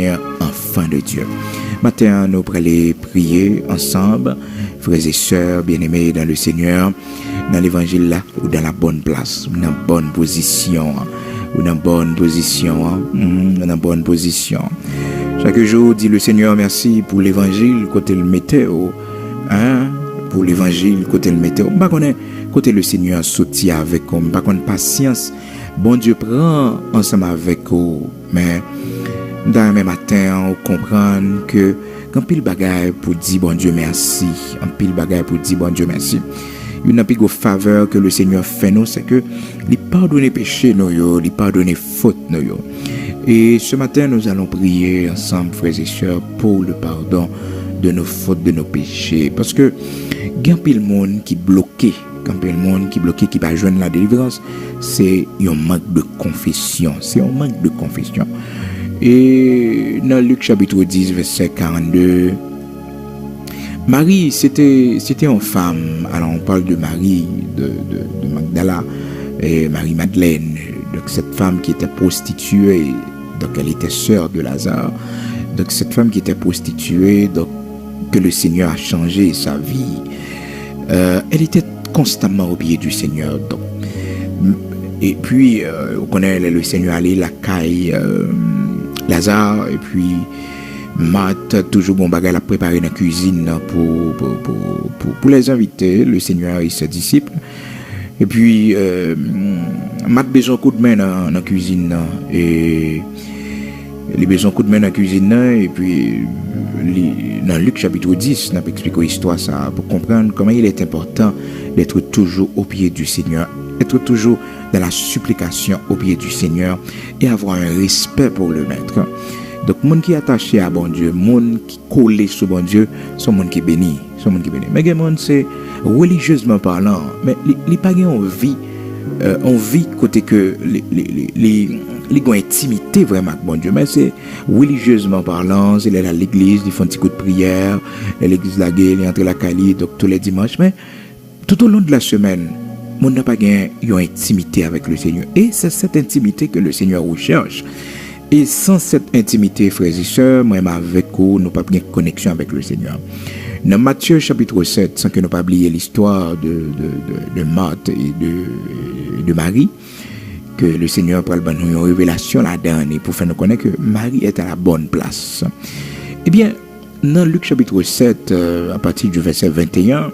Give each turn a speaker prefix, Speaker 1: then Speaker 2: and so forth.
Speaker 1: Seigneur, enfant de Dieu. Matin, nous allons prier ensemble, frères et sœurs bien-aimés dans le Seigneur, dans l'évangile là, ou dans la bonne place, ou dans la bonne position, ou dans la bonne position, dans la bonne position. Chaque jour, dit le Seigneur, merci pour l'évangile, côté le météo, pour l'évangile, côté le météo. Pas qu'on côté le Seigneur sorti avec vous, pas qu'on patience. Bon Dieu prend ensemble avec vous, mais dans le même matin, on comprend que quand pile bagaille pour dire bon Dieu merci, en pile bagaille pour dire bon Dieu merci. Une plus grande faveur que le Seigneur fait nous, c'est que il pardonne péché nous, il pardonne faute nous. Et ce matin, nous allons prier ensemble, frères et sœurs, pour le pardon de nos fautes, de nos péchés, parce que il y a un pile monde qui bloqué. Quand le monde qui bloqué, qui va joindre la délivrance, c'est un manque de confession. C'est un manque de confession. Et dans Luc chapitre 10, verset 42, Marie, c'était une femme. Alors on parle de Marie, de Magdala, et Marie-Madeleine. Donc cette femme qui était prostituée, donc elle était sœur de Lazare. Donc cette femme qui était prostituée, donc que le Seigneur a changé sa vie. Elle était constamment au pied du Seigneur. Donc, et puis, on connaît le Seigneur aller la caille Lazare, et puis Marthe, toujours bon bagage à préparer dans la cuisine pour les invités, le Seigneur et ses disciples. Et puis, Marthe besoin de coup de main dans la cuisine, et les besoin de coup de main dans la cuisine, et puis dans Luc chapitre 10, on a expliqué l'histoire ça pour comprendre comment il est important d'être toujours au pied du Seigneur, être toujours dans la supplication au pied du Seigneur et avoir un respect pour le Maître. Donc, monde qui est attaché à bon Dieu, monde qui collé sur bon Dieu, sont monde qui béni, Mais les monde c'est religieusement parlant, mais les païens ont vie côté que les ont intimité vraiment avec bon Dieu, mais c'est religieusement parlant, c'est à l'église, ils font un petit coup de prière, l'église la gueule, ils entrent la cali, donc tous les dimanches, mais tout au long de la semaine, on n'a pas gagné une intimité avec le Seigneur, et c'est cette intimité que le Seigneur recherche. Et sans cette intimité, frères et sœurs, moi-même avec vous, nous n'avons pas bien connexion avec le Seigneur. Dans Matthieu chapitre 7, sans que nous pas oublier l'histoire de Marthe et de Marie, que le Seigneur parle de nous une révélation là-dedans et pour faire nous connaître que Marie est à la bonne place. Eh bien, dans Luc chapitre 7, à partir du verset 21,